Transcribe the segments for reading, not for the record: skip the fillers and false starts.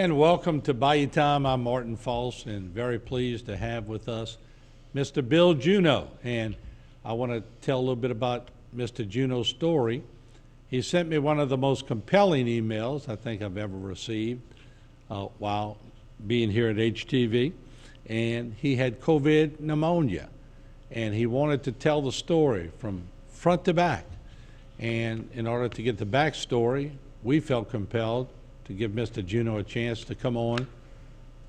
And welcome to Bayou Time. I'm Martin False, and very pleased to have with us Mr. Bill Juneau. And I want to tell a little bit about Mr. Juneau's story. He sent me one of the most compelling emails I think I've ever received while being here at HTV. And he had COVID pneumonia, and he wanted to tell the story from front to back. And in order to get the backstory, we felt compelled to give Mr. Juneau a chance to come on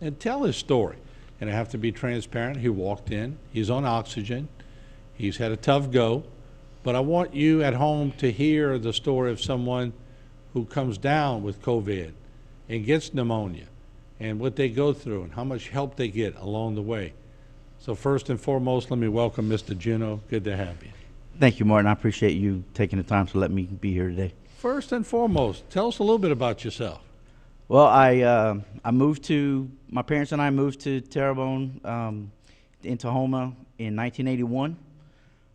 and tell his story. And I have to be transparent. He walked in, he's on oxygen, he's had a tough go, but I want you at home to hear the story of someone who comes down with COVID and gets pneumonia and what they go through and how much help they get along the way. So first and foremost, let me welcome Mr. Juneau. Good to have you. Thank you, Martin. I appreciate you taking the time to let me be here today. First and foremost, tell us a little bit about yourself. Well, my parents and I moved to Terrebonne, in Tahoma in 1981.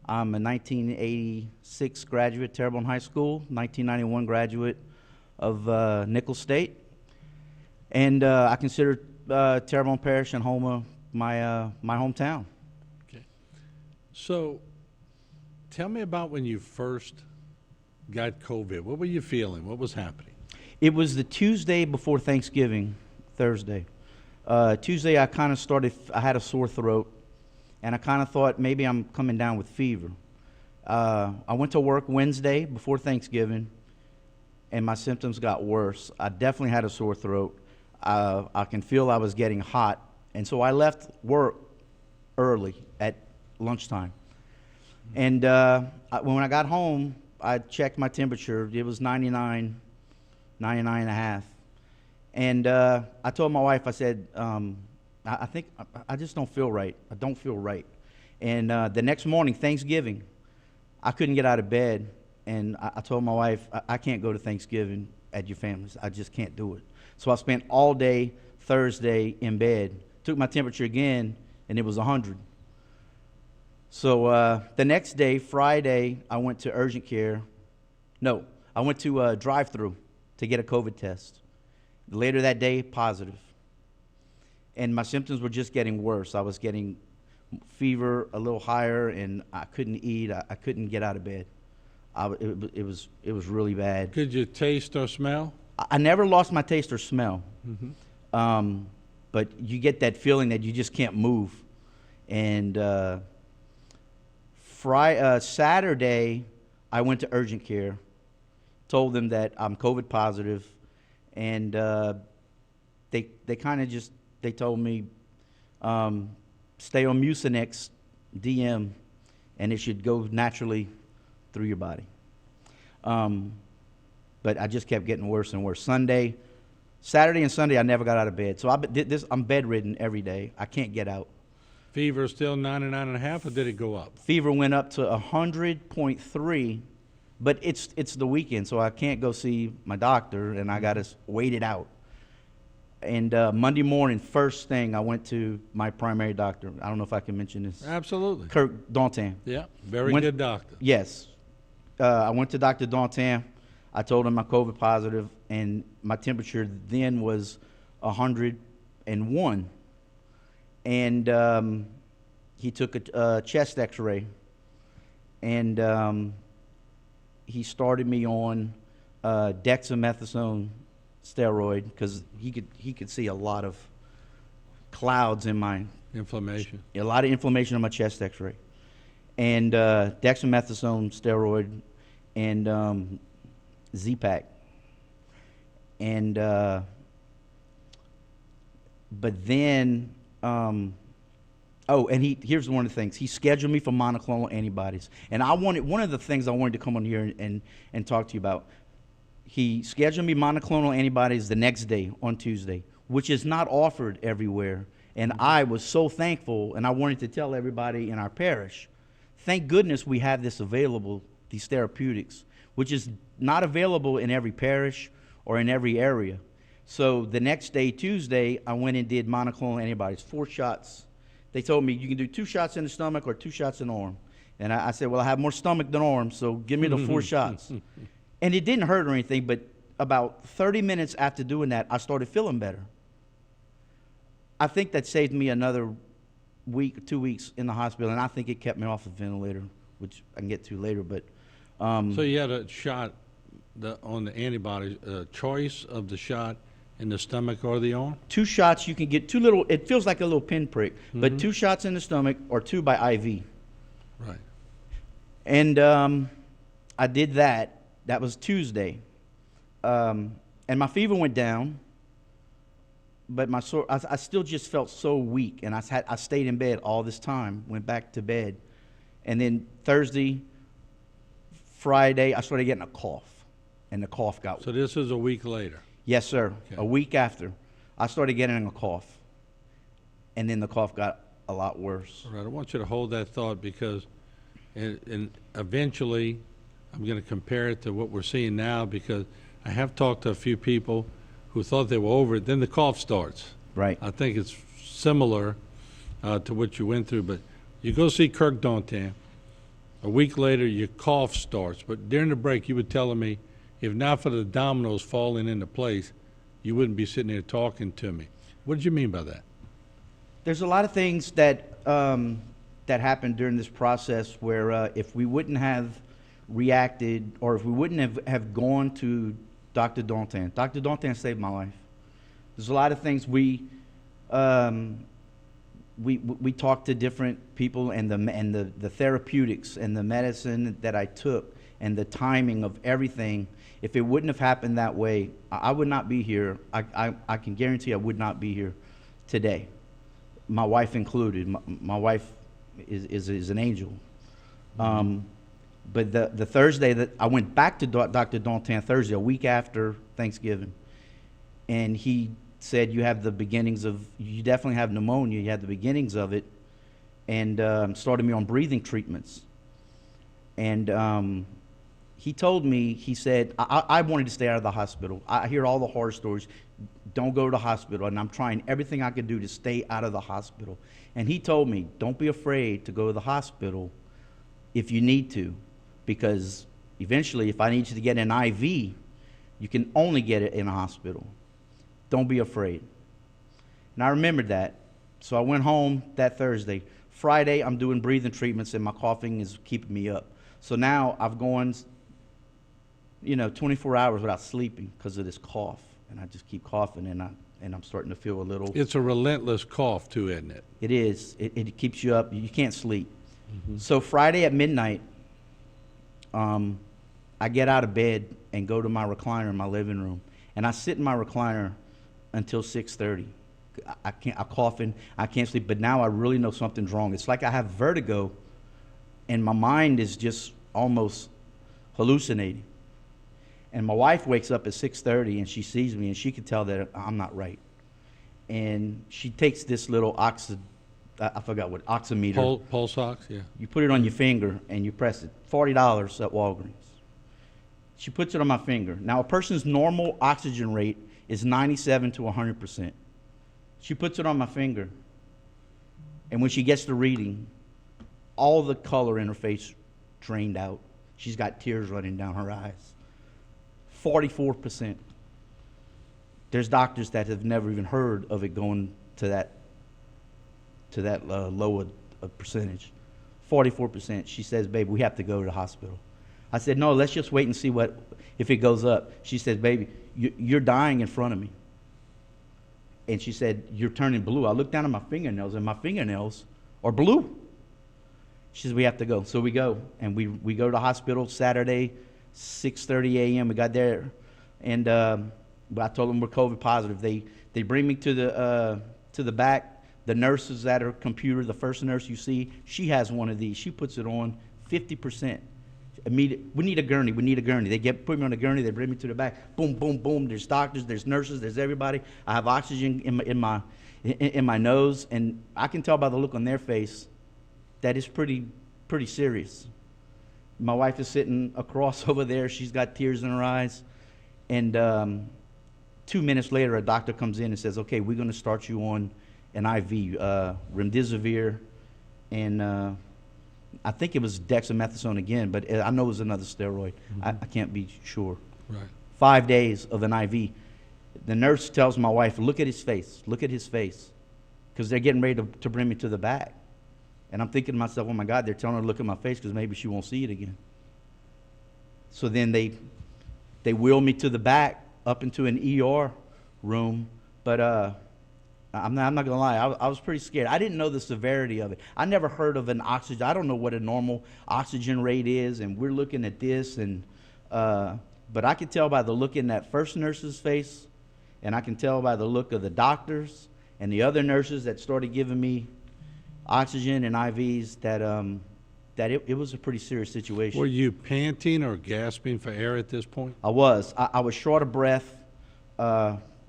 I'm a 1986 graduate, Terrebonne High School, 1991 graduate of Nichols State. And I consider Terrebonne Parish and Houma my hometown. Okay. So tell me about when you first got COVID. What were you feeling? What was happening? It was the Tuesday before Thanksgiving, Thursday. Tuesday I had a sore throat, and I kind of thought maybe I'm coming down with fever. I went to work Wednesday before Thanksgiving, and my symptoms got worse. I definitely had a sore throat. I can feel I was getting hot, and so I left work early at lunchtime. And when I got home, I checked my temperature. It was 99 and a half. And I told my wife, I said, I think I just don't feel right. I don't feel right. And the next morning, Thanksgiving, I couldn't get out of bed. And I told my wife, I can't go to Thanksgiving at your family's. I just can't do it. So I spent all day Thursday in bed. Took my temperature again, and it was 100. So the next day, Friday, I went to urgent care. No, I went to drive-through to get a COVID test. Later that day, positive. And my symptoms were just getting worse. I was getting fever a little higher, and I couldn't eat. I couldn't get out of bed. It was really bad. Could you taste or smell? I never lost my taste or smell. Mm-hmm. But you get that feeling that you just can't move. And Saturday, I went to urgent care, told them that I'm COVID positive, and they kind of just, they told me, stay on Mucinex DM, and it should go naturally through your body. But I just kept getting worse and worse. Saturday and Sunday, I never got out of bed. So I'm bedridden every day. I can't get out. Fever still 99 and a half, or did it go up? Fever went up to 100.3, but it's the weekend, so I can't go see my doctor, and I got to wait it out. And Monday morning, first thing, I went to my primary doctor. I don't know if I can mention this. Absolutely. Dalton. Yeah, very good doctor. Yes. I went to Dr. Dalton. I told him I'm COVID positive, and my temperature then was 101. And he took a chest x-ray, and he started me on dexamethasone steroid because he could see a lot of clouds in my inflammation. A lot of inflammation on my chest x-ray. And dexamethasone steroid and Z-Pack. And but then here's one of the things. He scheduled me for monoclonal antibodies. And one of the things I wanted to come on here and talk to you about. He scheduled me monoclonal antibodies the next day on Tuesday, which is not offered everywhere. And I was so thankful, and I wanted to tell everybody in our parish, thank goodness we have this available, these therapeutics, which is not available in every parish or in every area. So the next day, Tuesday, I went and did monoclonal antibodies, 4 shots. They told me you can do 2 shots in the stomach or 2 shots in the arm. And I said, well, I have more stomach than arm, so give me the 4 shots. And it didn't hurt or anything, but about 30 minutes after doing that, I started feeling better. I think that saved me another week, 2 weeks in the hospital, and I think it kept me off the ventilator, which I can get to later. But So you had a shot on the antibodies, choice of the shot in the stomach or the arm? 2 shots, you can get 2 little, it feels like a little pinprick, but 2 shots in the stomach or 2 by IV. Right. And I did that. That was Tuesday. And my fever went down, but I still just felt so weak, and I stayed in bed all this time, went back to bed. And then Thursday, Friday, I started getting a cough, and the cough got worse. So this is a week later? Yes, sir. Okay. A week after, I started getting a cough, and then the cough got a lot worse. All right, I want you to hold that thought because and eventually I'm going to compare it to what we're seeing now, because I have talked to a few people who thought they were over it, then the cough starts. Right. I think it's similar to what you went through, but you go see Kirk Dalton. A week later, your cough starts. But during the break, you were telling me, if not for the dominoes falling into place, you wouldn't be sitting here talking to me. What did you mean by that? There's a lot of things that that happened during this process where if we wouldn't have reacted, or if we wouldn't have gone to Dr. Dalton saved my life. There's a lot of things we talked to different people, and the therapeutics and the medicine that I took and the timing of everything. If it wouldn't have happened that way, I would not be here. I can guarantee I would not be here today, my wife included. My wife is an angel. But the Thursday that I went back to Dr. Dalton, Thursday, a week after Thanksgiving, and he said, you definitely have pneumonia, you have the beginnings of it, and started me on breathing treatments. And he told me, he said, I wanted to stay out of the hospital. I hear all the horror stories. Don't go to the hospital. And I'm trying everything I can do to stay out of the hospital. And he told me, don't be afraid to go to the hospital if you need to, because eventually if I need you to get an IV, you can only get it in a hospital. Don't be afraid. And I remembered that. So I went home that Thursday. Friday, I'm doing breathing treatments, and my coughing is keeping me up. So now I've gone, 24 hours without sleeping because of this cough. And I just keep coughing, and I'm starting to feel a little... It's a relentless cough, too, isn't it? It is. It keeps you up. You can't sleep. So Friday at midnight, I get out of bed and go to my recliner in my living room. And I sit in my recliner until 6:30. I'm coughing. I can't sleep. But now I really know something's wrong. It's like I have vertigo, and my mind is just almost hallucinating. And my wife wakes up at 6:30, and she sees me, and she can tell that I'm not right. And she takes this little I forgot what, oximeter. Pulse ox, yeah. You put it on your finger, and you press it. $40 at Walgreens. She puts it on my finger. Now, a person's normal oxygen rate is 97 to 100%. She puts it on my finger, and when she gets the reading, all the color in her face drained out. She's got tears running down her eyes. 44%. There's doctors that have never even heard of it going to that low a percentage. 44%. She says, babe, we have to go to the hospital. I said, no, let's just wait and see if it goes up. She says, baby, you're dying in front of me. And she said, you're turning blue. I looked down at my fingernails, and my fingernails are blue. She says, we have to go. So we go, and we go to the hospital Saturday, 6:30 a.m. We got there, and I told them we're COVID positive. They bring me to the back. The nurse is at her computer. The first nurse you see, she has one of these. She puts it on 50%. We need a gurney. We need a gurney. They put me on a gurney. They bring me to the back. Boom, boom, boom. There's doctors. There's nurses. There's everybody. I have oxygen in my nose, and I can tell by the look on their face that it's pretty serious. My wife is sitting across over there. She's got tears in her eyes, and 2 minutes later, a doctor comes in and says, "Okay, we're going to start you on an IV, remdesivir, and." I think it was dexamethasone again, but I know it was another steroid. I can't be sure. Right. 5 days of an IV. The nurse tells my wife, look at his face, because they're getting ready to bring me to the back. And I'm thinking to myself, oh my God, they're telling her to look at my face because maybe she won't see it again. So then they wheel me to the back up into an ER room. But I'm not going to lie, I was pretty scared. I didn't know the severity of it. I never heard of an oxygen. I don't know what a normal oxygen rate is, and we're looking at this. But I could tell by the look in that first nurse's face, and I can tell by the look of the doctors and the other nurses that started giving me oxygen and IVs that it was a pretty serious situation. Were you panting or gasping for air at this point? I was. I was short of breath.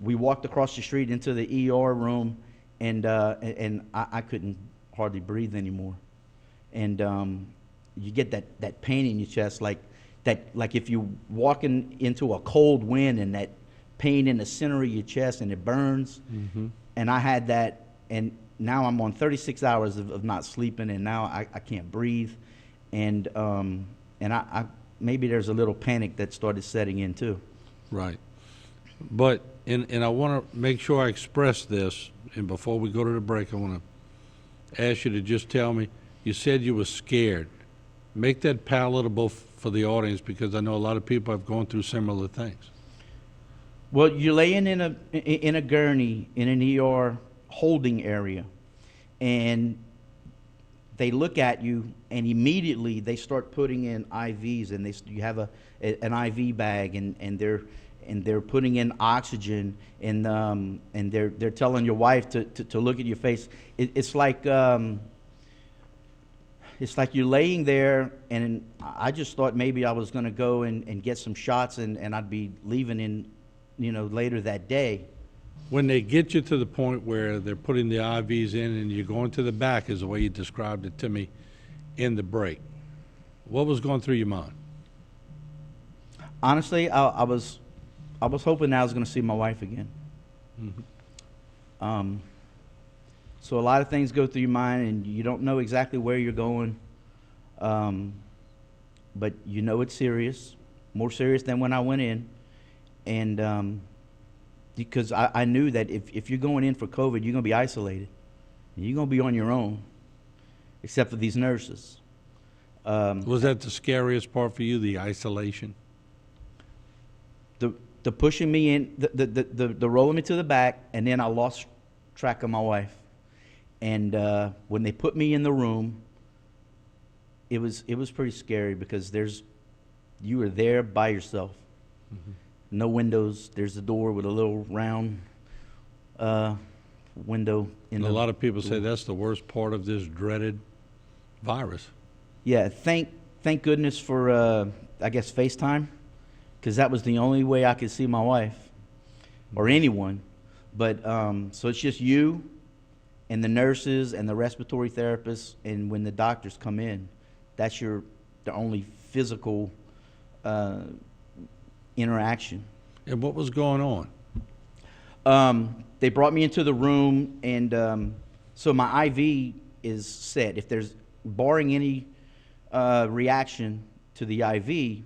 We walked across the street into the ER room, and I couldn't hardly breathe anymore. And you get that pain in your chest, like if you're walking into a cold wind, and that pain in the center of your chest, and it burns. Mm-hmm. And I had that, and now I'm on 36 hours of not sleeping, and now I can't breathe, and I maybe there's a little panic that started setting in too. Right. But and I want to make sure I express this, and before we go to the break, I want to ask you to just tell me, you said you were scared. Make that palatable for the audience, because I know a lot of people have gone through similar things. Well, you're laying in a gurney in an ER holding area, and they look at you, and immediately they start putting in IVs, and you have an IV bag, and they're putting in oxygen, and they're telling your wife to look at your face. It's like you're laying there, and I just thought maybe I was going to go and get some shots, and I'd be leaving in, later that day. When they get you to the point where they're putting the IVs in and you're going to the back, is the way you described it to me in the break, what was going through your mind? Honestly, I was hoping that I was going to see my wife again. Mm-hmm. So a lot of things go through your mind, and you don't know exactly where you're going, but you know it's serious, more serious than when I went in, and because I knew that if you're going in for COVID, you're going to be isolated, and you're going to be on your own, except for these nurses. Was that the scariest part for you, the isolation? The pushing me in, the rolling me to the back, and then I lost track of my wife. And when they put me in the room, it was pretty scary, because you were there by yourself. Mm-hmm. No windows. There's a door with a little round window. A lot of people say that's the worst part of this dreaded virus. Yeah, thank goodness for I guess FaceTime, because that was the only way I could see my wife or anyone. But so it's just you and the nurses and the respiratory therapists, and when the doctors come in, that's the only physical interaction. And what was going on? They brought me into the room, and so my IV is set. If there's, barring any reaction to the IV,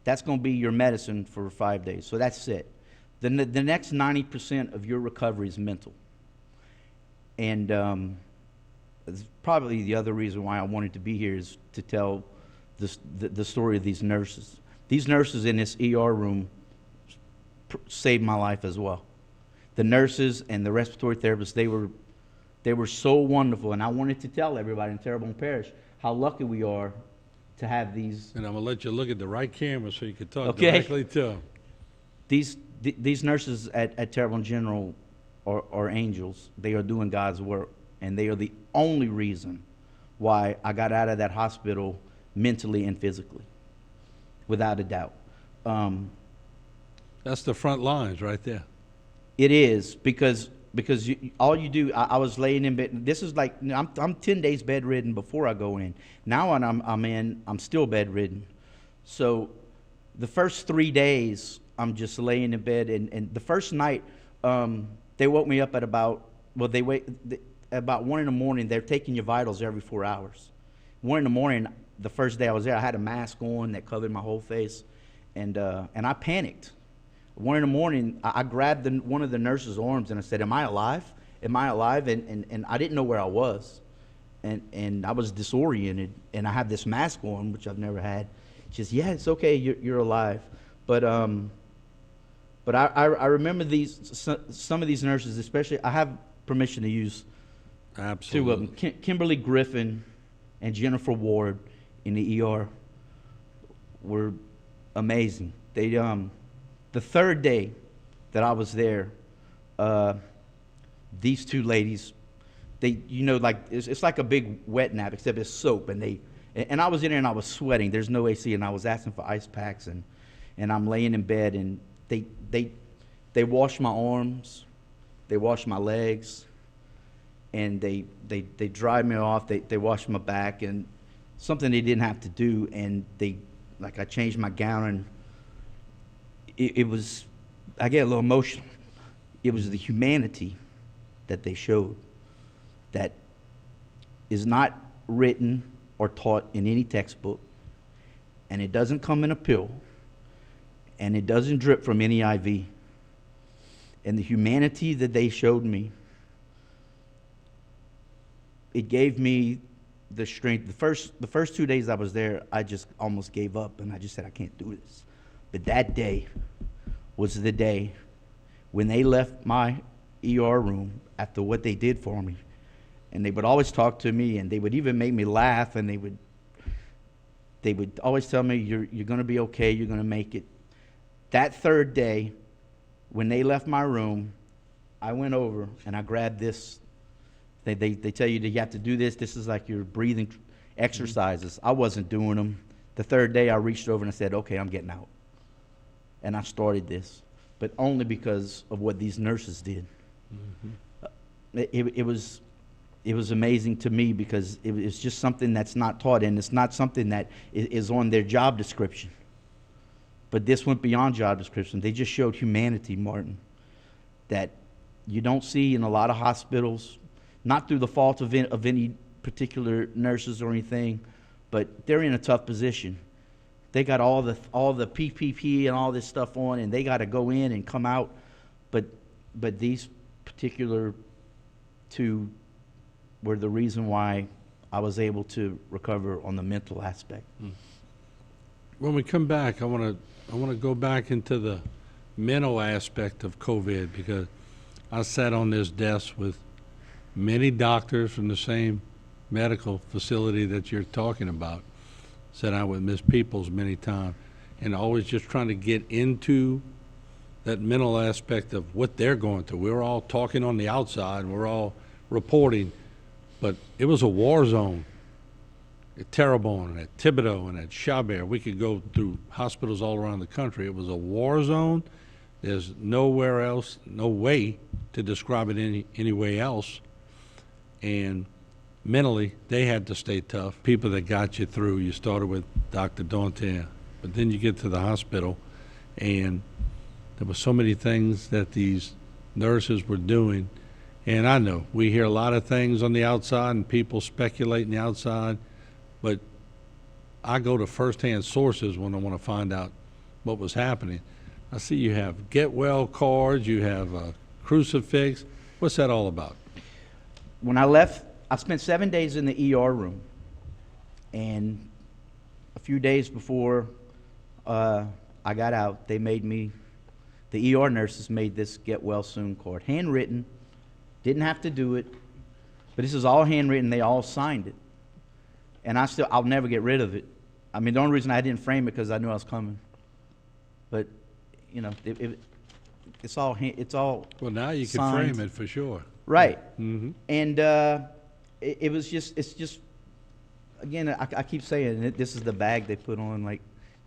that's going to be your medicine for 5 days. So that's it. The next 90% of your recovery is mental. And it's probably the other reason why I wanted to be here, is to tell the story of these nurses. These nurses in this ER room saved my life as well. The nurses and the respiratory therapists, they were so wonderful. And I wanted to tell everybody in Terrebonne Parish how lucky we are to have these. And I'm going to let you look at the right camera so you can talk directly to them. These nurses at Terrebonne General are angels. They are doing God's work, and they are the only reason why I got out of that hospital mentally and physically, without a doubt. That's the front lines right there. It is, because all you do, I was laying in bed. This is like, I'm 10 days bedridden before I go in. Now when I'm in, I'm still bedridden. So the first 3 days, I'm just laying in bed. And the first night, they woke me up at about 1 in the morning. They're taking your vitals every 4 hours. 1 in the morning, the first day I was there, I had a mask on that covered my whole face. And I panicked. 1 in the morning, I grabbed one of the nurse's arms and I said, "Am I alive? Am I alive?" And I didn't know where I was, and I was disoriented, and I have this mask on, which I've never had. She says, "Yeah, it's okay. You're alive." But I remember some of these nurses, especially. I have permission to use two of them. Kimberly Griffin and Jennifer Ward in the ER were amazing. They the third day that I was there, these two ladies, they, like it's like a big wet nap except it's soap, and I was in there and I was sweating. There's no AC, and I was asking for ice packs, and I'm laying in bed, and they wash my arms, they wash my legs, and they dry me off. They wash my back, and something they didn't have to do, and I changed my gown, and it was, I get a little emotional. It was the humanity that they showed that is not written or taught in any textbook, and it doesn't come in a pill, and it doesn't drip from any IV. And the humanity that they showed me, it gave me the strength. The first 2 days I was there, I just almost gave up, and I just said, I can't do this. But that day was the day when they left my ER room after what they did for me. And they would always talk to me, and they would even make me laugh, and they would always tell me, you're going to be okay, you're going to make it. That third day, when they left my room, I went over and I grabbed this. They tell you that you have to do this. This is like your breathing exercises. I wasn't doing them. The third day, I reached over and I said, okay, I'm getting out. And I started this, but only because of what these nurses did. It was amazing to me because it's just something that's not taught, and it's not something that is on their job description. But this went beyond job description. They just showed humanity, Martin, that you don't see in a lot of hospitals, not through the fault of any particular nurses or anything, but they're in a tough position. They got all the PPP and all this stuff on, and they got to go in and come out. But these particular two were the reason why I was able to recover on the mental aspect. When we come back, I want to go back into the mental aspect of COVID, because I sat on this desk with many doctors from the same medical facility that you're talking about. Sat out with Ms. Peoples many times, and always just trying to get into that mental aspect of what they're going through. We're all talking on the outside, and we're all reporting, but it was a war zone. At Terrebonne, and at Thibodeau, and at Chabert, we could go through hospitals all around the country. It was a war zone. There's nowhere else, no way to describe it any way else. And mentally, they had to stay tough. People that got you through, you started with Dr. Dalton, but then you get to the hospital, and there were so many things that these nurses were doing. And I know we hear a lot of things on the outside, and people speculate on the outside, but I go to firsthand sources when I want to find out what was happening. I see you have get well cards, you have a Crucifix. What's that all about? When I left, I spent 7 days in the ER room, and a few days before I got out, they made me, the ER nurses made this get well soon card, handwritten. Didn't have to do it, but this is all handwritten. They all signed it. And I'll never get rid of it. I mean, the only reason I didn't frame it because I knew I was coming. But, it's all Well, now you can signed. frame it for sure. Right. Mm-hmm. And it's just, again, I keep saying it, this is the bag they put on, like,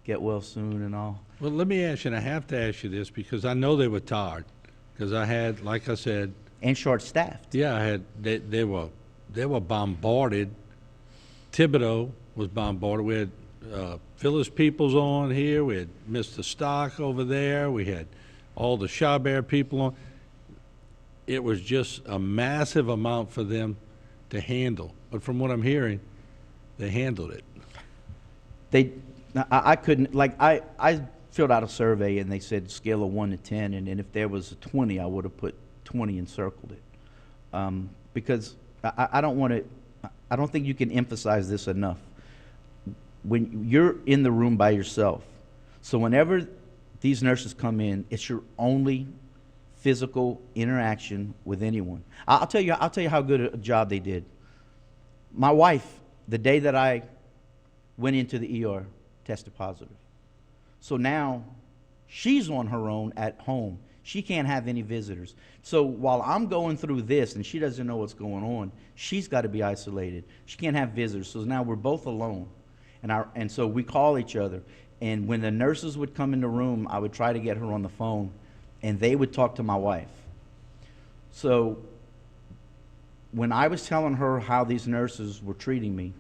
get well soon and all. Well, let me ask you, and I have to ask you this because I know they were tired. Because I had, like I said, And short-staffed. yeah, they were bombarded. Thibodeau was bombarded. We had Phyllis Peoples on here. We had Mr. Stock over there. We had all the Chabert people on. It was just a massive amount for them to handle. But from what I'm hearing, they handled it. I couldn't, like, I filled out a survey, and they said scale of 1 to 10, and then if there was a 20, I would have put 20 and circled it. Because I don't think you can emphasize this enough. When you're in the room by yourself, so whenever these nurses come in, it's your only physical interaction with anyone. I'll tell you how good a job they did. My wife, the day that I went into the ER, tested positive. So now she's on her own at home. She can't have any visitors. So while I'm going through this and she doesn't know what's going on, she's got to be isolated. She can't have visitors. So now we're both alone. And so we call each other. And when the nurses would come in the room, I would try to get her on the phone, and they would talk to my wife. So when I was telling her how these nurses were treating me,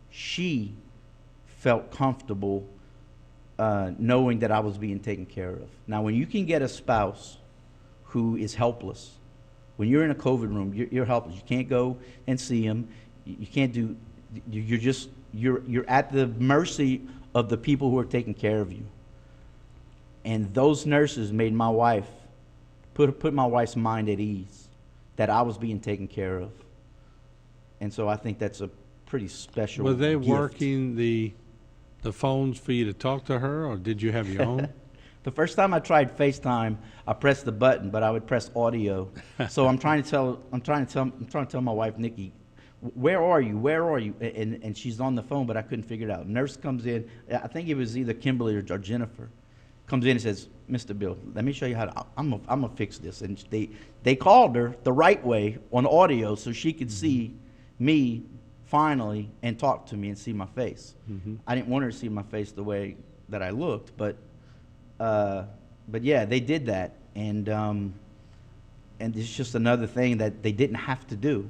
she felt comfortable knowing that I was being taken care of. Now, when you can get a spouse who is helpless, when you're in a COVID room, you're helpless. You can't go and see them. You can't do. You're at the mercy of the people who are taking care of you. And those nurses made my wife put my wife's mind at ease that I was being taken care of. And so I think that's a pretty special Were they gift. working the phones for you to talk to her, or did you have your own? The first time I tried FaceTime, I pressed the button, but I would press audio. So I'm trying to tell my wife, Nikki, where are you? Where are you? And she's on the phone, but I couldn't figure it out. Nurse comes in. I think it was either Kimberly or Jennifer. Comes in and says, "Mr. Bill, let me show you how to. I'm gonna fix this." And they called her the right way on audio so she could see me finally and talk to me and see my face. Mm-hmm. I didn't want her to see my face the way that I looked, but yeah, they did that, and it's just another thing that they didn't have to do.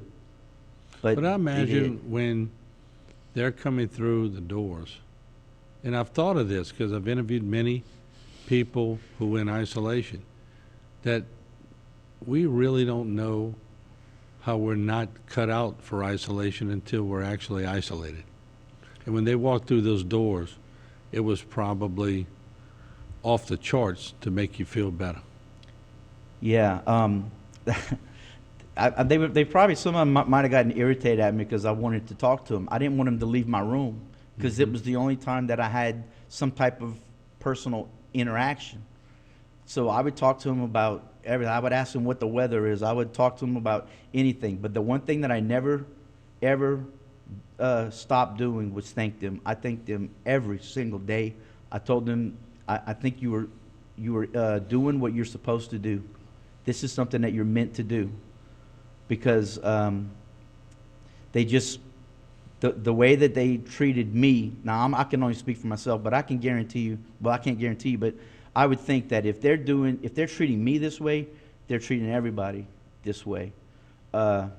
But I imagine when they're coming through the doors, and I've thought of this because I've interviewed many people who are in isolation, that we really don't know how we're not cut out for isolation until we're actually isolated. And when they walked through those doors, it was probably off the charts to make you feel better. Yeah. They probably, some of them might have gotten irritated at me because I wanted to talk to them. I didn't want them to leave my room because it was the only time that I had some type of personal interaction. So I would talk to them about everything. I would ask them what the weather is. I would talk to them about anything. But the one thing that I never, ever stopped doing was thank them. I thanked them every single day. I told them, I think you were doing what you're supposed to do. This is something that you're meant to do. Because they just, the way that they treated me, now I can only speak for myself, but I can guarantee you, well, I can't guarantee you, but I would think that if they're treating me this way, they're treating everybody this way. I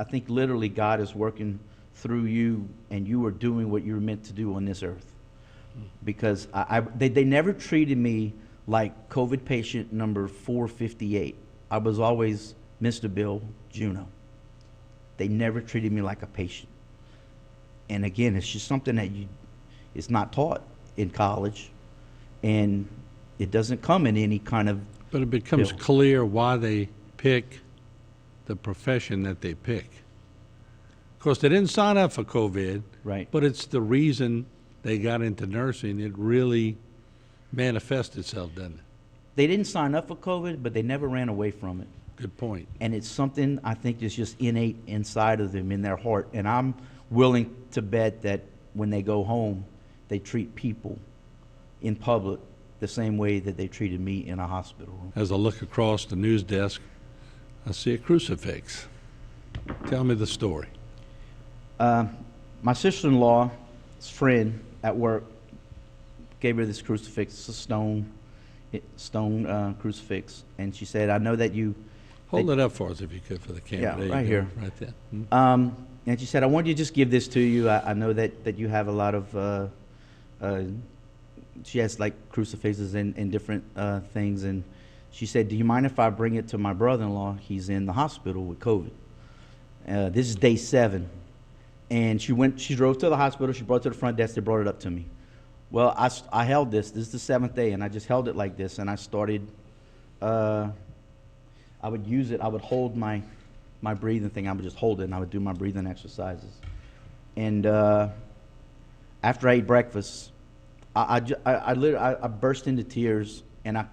think literally God is working through you, and you are doing what you're meant to do on this earth. Because they never treated me like COVID patient number 458. I was always Mr. Bill Juneau. They never treated me like a patient. And again, it's just something that it's not taught in college, and it doesn't come in any kind of. But it becomes clear why they pick the profession that they pick. Of course, they didn't sign up for COVID, Right. but it's the reason they got into nursing. It really manifests itself, doesn't it? They didn't sign up for COVID, but they never ran away from it. Good point. And it's something I think that's just innate inside of them, in their heart. And I'm willing to bet that when they go home, they treat people in public the same way that they treated me in a hospital room. As I look across the news desk, I see a crucifix. Tell me the story. My sister-in-law's friend at work gave her this crucifix. It's a stone crucifix. And she said, I know that you... Hold it up for us if you could for the camera. Yeah, There you right go. here. Right there. And she said, I want you to just give this to you. I know that you have a lot of, she has like crucifixes and different things. And she said, do you mind if I bring it to my brother-in-law? He's in the hospital with COVID. This is day 7. And she drove to the hospital. She brought it to the front desk. They brought it up to me. Well, I held this. This is the seventh day, and I just held it like this, and I started. I would use it. I would hold my breathing thing. I would just hold it, and I would do my breathing exercises. And after I ate breakfast, I burst into tears, and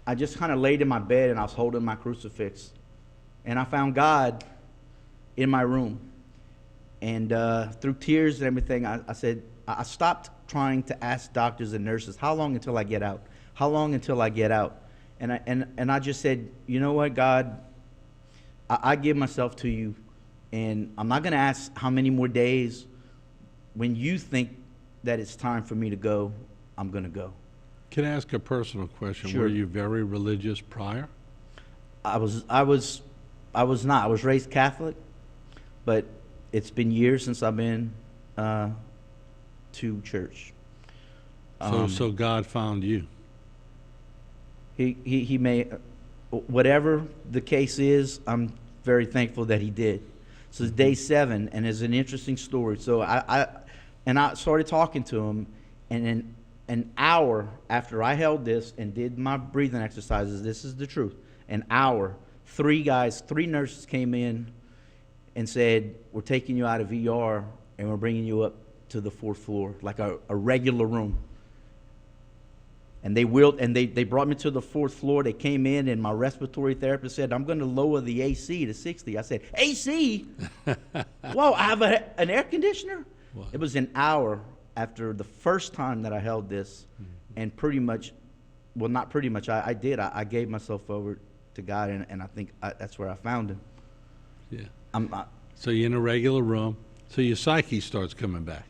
I just kind of laid in my bed, and I was holding my crucifix, and I found God in my room. And through tears and everything, I said, I stopped trying to ask doctors and nurses, how long until I get out? How long until I get out? And I just said, you know what, God, I give myself to you, and I'm not going to ask how many more days. When you think that it's time for me to go, I'm going to go. Can I ask a personal question? Sure. Were you very religious prior? I was not. I was raised Catholic, but it's been years since I've been to church. So God found you. He may, whatever the case is, I'm very thankful that he did. So it's day 7, and it's an interesting story. So I started talking to him, and then an hour after I held this and did my breathing exercises, this is the truth, an hour, 3 nurses came in and said, we're taking you out of ER and we're bringing you up to the 4th floor, like a regular room. And they brought me to the 4th floor. They came in, and my respiratory therapist said, I'm going to lower the AC to 60. I said, AC? Whoa, I have an air conditioner? Wow. It was an hour after the first time that I held this, and pretty much, well, not pretty much, I did. I gave myself over to God, and I think that's where I found him. Yeah. So you're in a regular room, so your psyche starts coming back.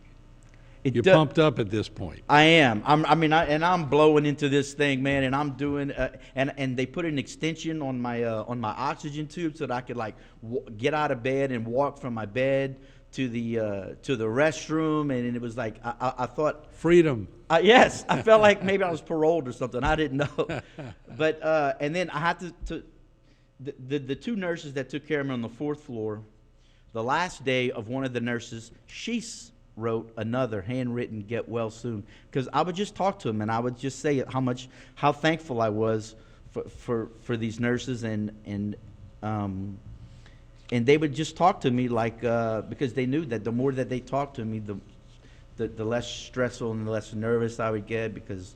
You're pumped up at this point. I am. I'm blowing into this thing, man, and I'm doing. And they put an extension on my oxygen tube so that I could get out of bed and walk from my bed to the restroom, and it was like I thought freedom. Yes, I felt like maybe I was paroled or something. I didn't know, but and then I had to the 2 nurses that took care of me on the 4th floor. The last day of one of the nurses, she wrote another handwritten "Get well soon," because I would just talk to them, and I would just say how thankful I was for these nurses, and they would just talk to me because they knew that the more that they talked to me, the less stressful and the less nervous I would get, because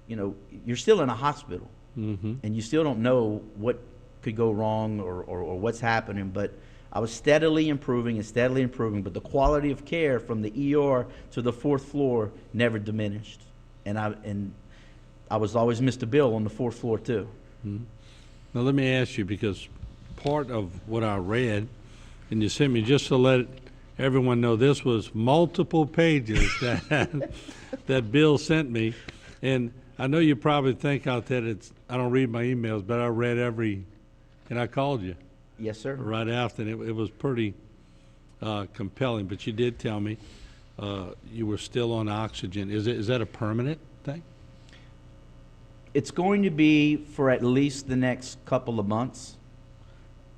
you're still in a hospital, and you still don't know what could go wrong or what's happening, but I was steadily improving, but the quality of care from the ER to the 4th floor never diminished. And I was always Mr. Bill on the 4th floor too. Mm-hmm. Now let me ask you, because part of what I read, and you sent me, just to let everyone know, this was multiple pages that Bill sent me. And I know you probably think out there I don't read my emails, but I read and I called you. Yes, sir. Right after, and it was pretty compelling. But you did tell me you were still on oxygen. Is that a permanent thing? It's going to be for at least the next couple of months.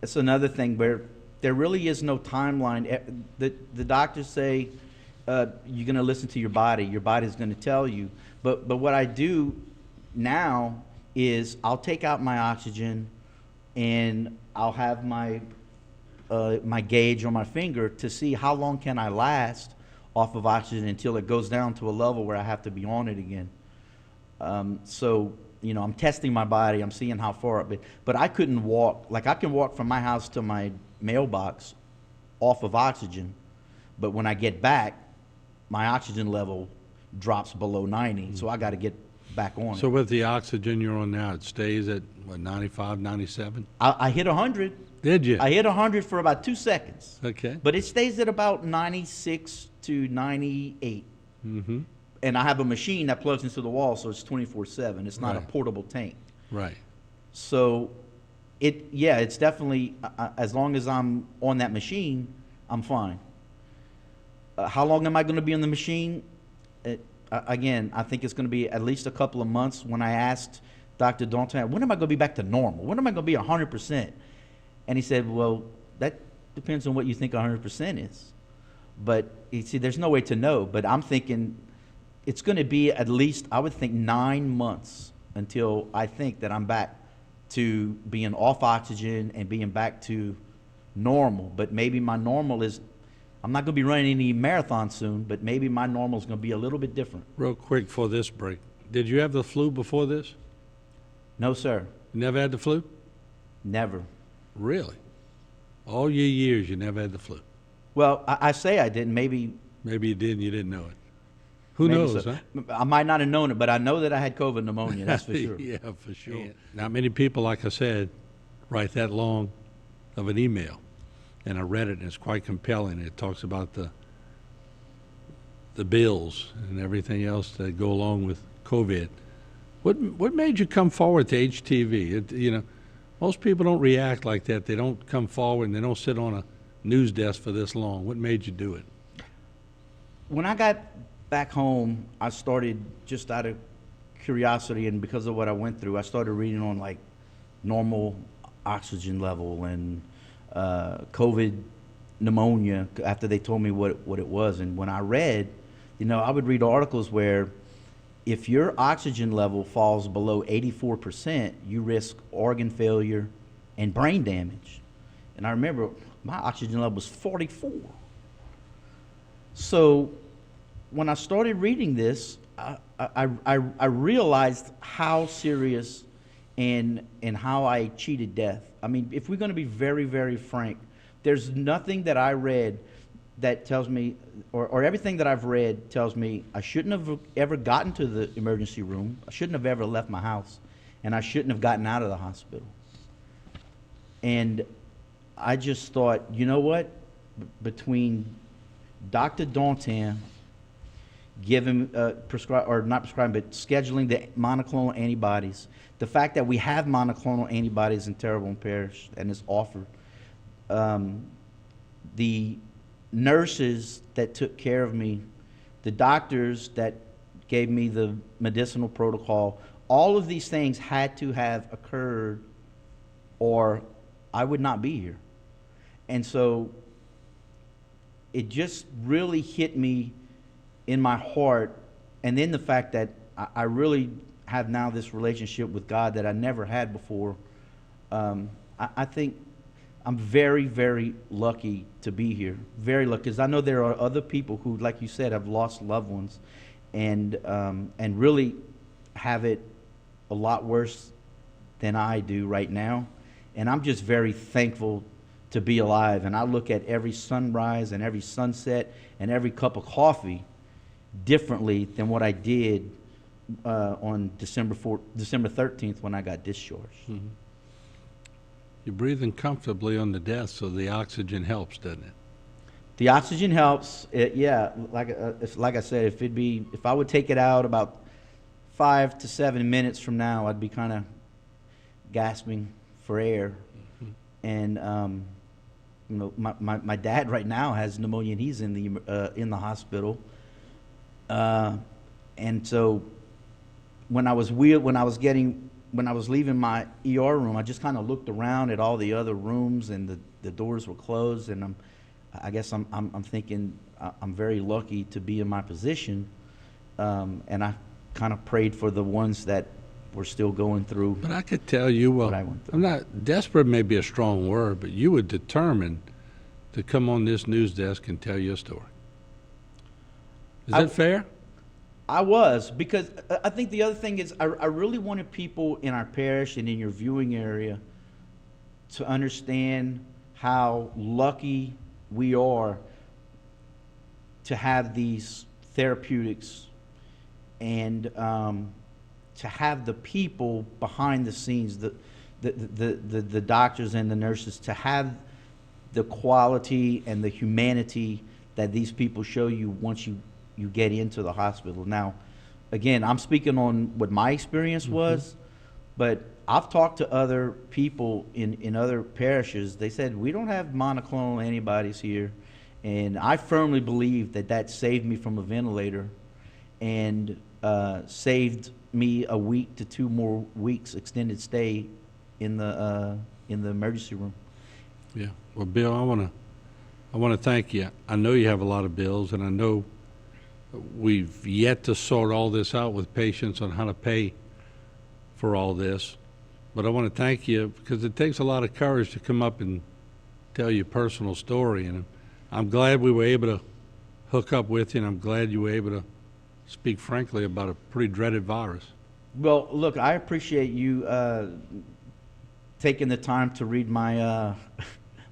It's another thing where there really is no timeline. The doctors say you're going to listen to your body. Your body's going to tell you. But what I do now is I'll take out my oxygen, and I'll have my gauge on my finger to see how long can I last off of oxygen until it goes down to a level where I have to be on it again. So I'm testing my body. I'm seeing how far up. But I couldn't walk. Like, I can walk from my house to my mailbox off of oxygen, but when I get back, my oxygen level drops below 90. So I got to get back on. So with the oxygen you're on now, it stays at what, 95, 97? I hit 100. Did you? I hit 100 for about 2 seconds. Okay. But it stays at about 96 to 98. Mm-hmm. And I have a machine that plugs into the wall, so it's 24/7. It's not Right. a portable tank. Right. So it's definitely, as long as I'm on that machine, I'm fine. How long am I going to be on the machine? Again, I think it's going to be at least a couple of months. When I asked Dr. Dalton, when am I going to be back to normal? When am I going to be 100%? And he said, well, that depends on what you think 100% is. But you see, there's no way to know. But I'm thinking it's going to be at least, I would think, 9 months until I think that I'm back to being off oxygen and being back to normal. But maybe my normal is, I'm not going to be running any marathon soon, but maybe my normal is going to be a little bit different. Real quick for this break, did you have the flu before this? No, sir. You never had the flu? Never. Really? All your years you never had the flu? Well, I say I didn't. Maybe you did and you didn't know it. Who maybe knows, so. huh? I might not have known it, but I know that I had COVID pneumonia, that's for sure. Yeah, for sure. Not many people, like I said, write that long of an email. And I read it, and it's quite compelling. It talks about the bills and everything else that go along with COVID. What made you come forward to HTV? Most people don't react like that. They don't come forward and they don't sit on a news desk for this long. What made you do it? When I got back home, I started just out of curiosity and because of what I went through, I started reading on like normal oxygen level and COVID pneumonia after they told me what it was. And when I read, I would read articles where if your oxygen level falls below 84%, you risk organ failure and brain damage. And I remember my oxygen level was 44. So when I started reading this, I realized how serious and how I cheated death. I mean, if we're going to be very, very frank, there's nothing that I read that tells me, or everything that I've read tells me I shouldn't have ever gotten to the emergency room. I shouldn't have ever left my house, and I shouldn't have gotten out of the hospital. And I just thought, you know what? Between Dr. Dalton giving, not prescribing, but scheduling the monoclonal antibodies, the fact that we have monoclonal antibodies in Terrebonne Parish and it's offered, the nurses that took care of me, the doctors that gave me the medicinal protocol, all of these things had to have occurred or I would not be here. And so it just really hit me in my heart. And then the fact that I really have now this relationship with God that I never had before. I think I'm very, very lucky to be here. Very lucky, because I know there are other people who, like you said, have lost loved ones and really have it a lot worse than I do right now. And I'm just very thankful to be alive. And I look at every sunrise and every sunset and every cup of coffee differently than what I did on December 13th when I got discharged. Mm-hmm. You're breathing comfortably on the desk, so the oxygen helps, doesn't it? The oxygen helps. Yeah, like I said, if I would take it out about 5 to 7 minutes from now, I'd be kind of gasping for air. Mm-hmm. And my dad right now has pneumonia, and he's in the hospital. And so when I was leaving my ER room, I just kind of looked around at all the other rooms, and the doors were closed. And I guess I'm thinking I'm very lucky to be in my position. And I kind of prayed for the ones that were still going through. But I could tell you, well, I'm not desperate, may be a strong word, but you were determined to come on this news desk and tell your story. Is that fair? I was, because I think the other thing is I really wanted people in our parish and in your viewing area to understand how lucky we are to have these therapeutics and to have the people behind the scenes, the doctors and the nurses, to have the quality and the humanity that these people show you once you get into the hospital. Now, again, I'm speaking on what my experience was, but I've talked to other people in other parishes. They said, we don't have monoclonal antibodies here. And I firmly believe that saved me from a ventilator and saved me a week to 2 more weeks extended stay in the emergency room. Yeah. Well, Bill, I want to thank you. I know you have a lot of bills, and I know we've yet to sort all this out with patients on how to pay for all this. But I want to thank you because it takes a lot of courage to come up and tell your personal story. And I'm glad we were able to hook up with you, and I'm glad you were able to speak frankly about a pretty dreaded virus. Well, look, I appreciate you taking the time to read my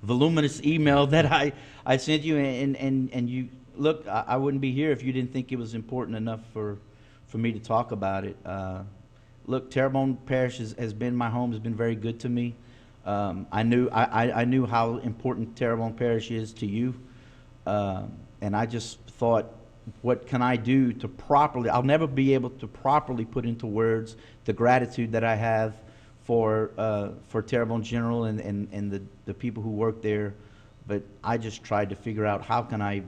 voluminous email that I sent you, and you look. I wouldn't be here if you didn't think it was important enough for me to talk about it. Look, Terrebonne Parish has been my home. Has been very good to me. I knew how important Terrebonne Parish is to you, and I just thought, what can I do to properly? I'll never be able to properly put into words the gratitude that I have for Terrebonne General and the people who work there. But I just tried to figure out how can I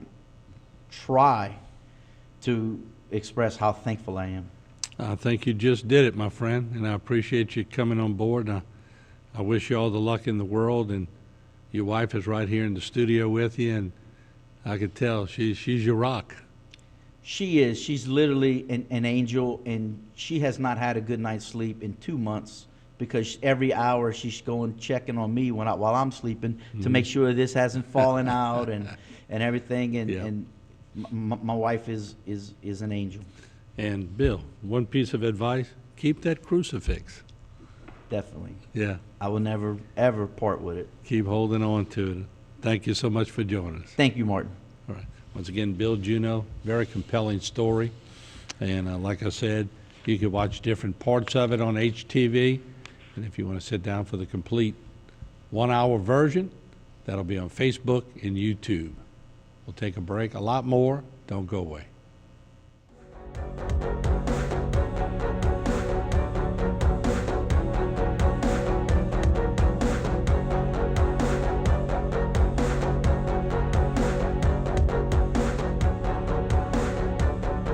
try to express how thankful I am. I think you just did it, my friend, and I appreciate you coming on board. And I wish you all the luck in the world, and your wife is right here in the studio with you, and I could tell she's your rock. She is. She's literally an angel, and she has not had a good night's sleep in 2 months because every hour she's going checking on me while I'm sleeping to make sure this hasn't fallen out and everything. And my wife is an angel. And Bill, one piece of advice: keep that crucifix. Definitely. Yeah. I will never ever part with it. Keep holding on to it. Thank you so much for joining us. Thank you, Martin. All right. Once again, Bill Juneau, very compelling story. And like I said, you can watch different parts of it on HTV. And if you want to sit down for the complete 1-hour version, that'll be on Facebook and YouTube. We'll take a break. A lot more. Don't go away.